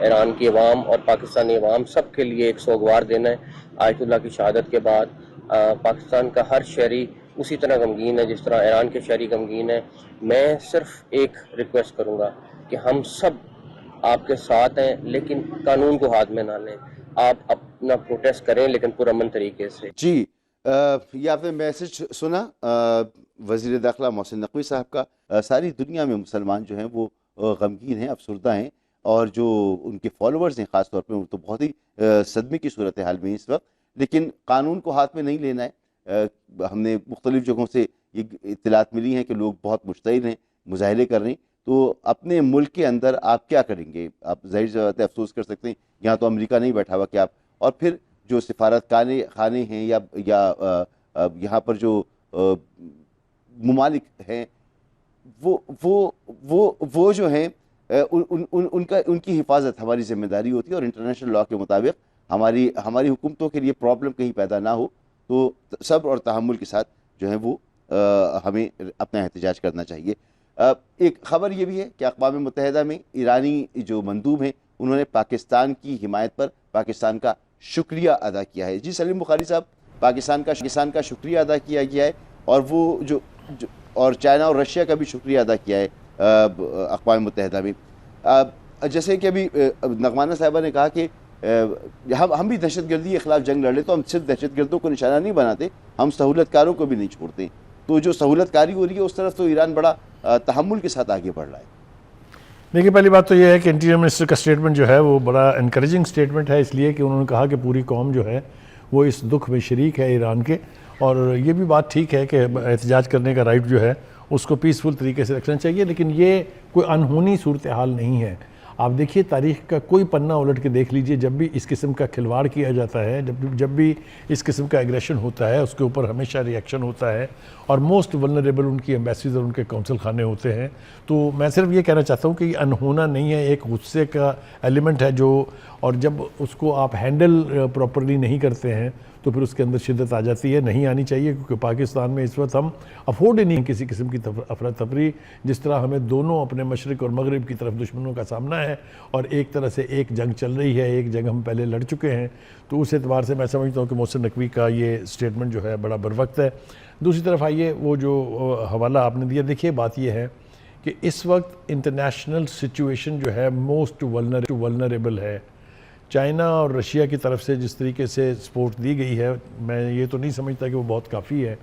ایران کی عوام اور پاکستانی عوام سب کے لیے ایک سوگوار دن ہے۔ آیت اللہ کی شہادت کے بعد پاکستان کا ہر شہری اسی طرح غمگین ہے جس طرح ایران کے شہری غمگین ہے۔ میں صرف ایک ریکویسٹ کروں گا کہ ہم سب آپ کے ساتھ ہیں، لیکن قانون کو ہاتھ میں نہ لیں۔ آپ اپنا پروٹیسٹ کریں لیکن پرامن طریقے سے۔ جی یہ آپ نے میسج سنا وزیر داخلہ محسن نقوی صاحب کا۔ ساری دنیا میں مسلمان جو ہیں وہ غمگین ہیں، افسردہ ہیں، اور جو ان کے فالوورز ہیں خاص طور پہ وہ تو بہت ہی صدمے کی صورتحال میں اس وقت، لیکن قانون کو ہاتھ میں نہیں لینا ہے۔ ہم نے مختلف جگہوں سے یہ اطلاعات ملی ہیں کہ لوگ بہت مشتعل ہیں، مظاہرے کر رہے ہیں، تو اپنے ملک کے اندر آپ کیا کریں گے؟ آپ ظاہر سی بات ہے افسوس کر سکتے ہیں، یہاں تو امریکہ نہیں بیٹھا ہوا کہ آپ، اور پھر جو سفارت خانے ہیں یا یہاں پر جو ممالک ہیں وہ جو ہیں ان کی حفاظت ہماری ذمہ داری ہوتی ہے، اور انٹرنیشنل لاء کے مطابق ہماری حکومتوں کے لیے پرابلم کہیں پیدا نہ ہو تو صبر اور تحمل کے ساتھ جو ہیں وہ ہمیں اپنا احتجاج کرنا چاہیے۔ ایک خبر یہ بھی ہے کہ اقوام متحدہ میں ایرانی جو مندوب ہیں انہوں نے پاکستان کی حمایت پر پاکستان کا شکریہ ادا کیا ہے۔ جی سلیم بخاری صاحب، پاکستان کا شکریہ ادا کیا گیا ہے، اور وہ اور چائنا اور رشیا کا بھی شکریہ ادا کیا ہے اقوام متحدہ میں۔ جیسے کہ ابھی نغمانہ صاحبہ نے کہا کہ ہم بھی دہشت گردی کے خلاف جنگ لڑ لیں تو ہم صرف دہشت گردوں کو نشانہ نہیں بناتے، ہم سہولت کاروں کو بھی نہیں چھوڑتے۔ تو جو سہولت کاری ہو رہی ہے اس طرف تو ایران بڑا تحمل کے ساتھ آگے بڑھ رہا ہے۔ دیکھیے پہلی بات تو یہ ہے کہ انٹیریئر منسٹر کا سٹیٹمنٹ جو ہے وہ بڑا انکریجنگ سٹیٹمنٹ ہے، اس لیے کہ انہوں نے کہا کہ پوری قوم جو ہے وہ اس دکھ میں شریک ہے ایران کے، اور یہ بھی بات ٹھیک ہے کہ احتجاج کرنے کا رائٹ جو ہے اس کو پیسفل طریقے سے رکھنا چاہیے، لیکن یہ کوئی انہونی صورتحال نہیں ہے۔ آپ دیکھیے تاریخ کا کوئی پنہ الٹ کے دیکھ لیجئے، جب بھی اس قسم کا کھلواڑ کیا جاتا ہے، جب بھی اس قسم کا ایگریشن ہوتا ہے، اس کے اوپر ہمیشہ ری ایکشن ہوتا ہے، اور موسٹ ولنریبل ان کی ایمبیسیز اور ان کے کونسل خانے ہوتے ہیں۔ تو میں صرف یہ کہنا چاہتا ہوں کہ یہ انہونا نہیں ہے، ایک غصے کا ایلیمنٹ ہے جو، اور جب اس کو آپ ہینڈل پراپرلی نہیں کرتے ہیں تو پھر اس کے اندر شدت آ جاتی ہے، نہیں آنی چاہیے، کیونکہ پاکستان میں اس وقت ہم افورڈ ہی نہیں کسی قسم کی افراتفری، جس طرح ہمیں دونوں اپنے مشرق اور مغرب کی طرف دشمنوں کا سامنا ہے، اور ایک طرح سے ایک جنگ چل رہی ہے، ایک جنگ ہم پہلے لڑ چکے ہیں۔ تو اس اعتبار سے میں سمجھتا ہوں کہ محسن نقوی کا یہ سٹیٹمنٹ جو ہے بڑا بروقت ہے۔ دوسری طرف آئیے وہ جو حوالہ آپ نے دیا، دیکھیے بات یہ ہے کہ اس وقت انٹرنیشنل سچویشن جو ہے موسٹ ولنریبل ہے۔ چائنا اور رشیا کی طرف سے جس طریقے سے سپورٹ دی گئی ہے، میں یہ تو نہیں سمجھتا کہ وہ بہت کافی ہے،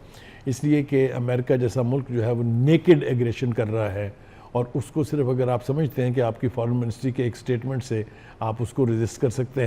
اس لیے کہ امریکہ جیسا ملک جو ہے وہ نیکڈ ایگریشن کر رہا ہے، اور اس کو صرف اگر آپ سمجھتے ہیں کہ آپ کی فارن منسٹری کے ایک سٹیٹمنٹ سے آپ اس کو ریزسٹ کر سکتے ہیں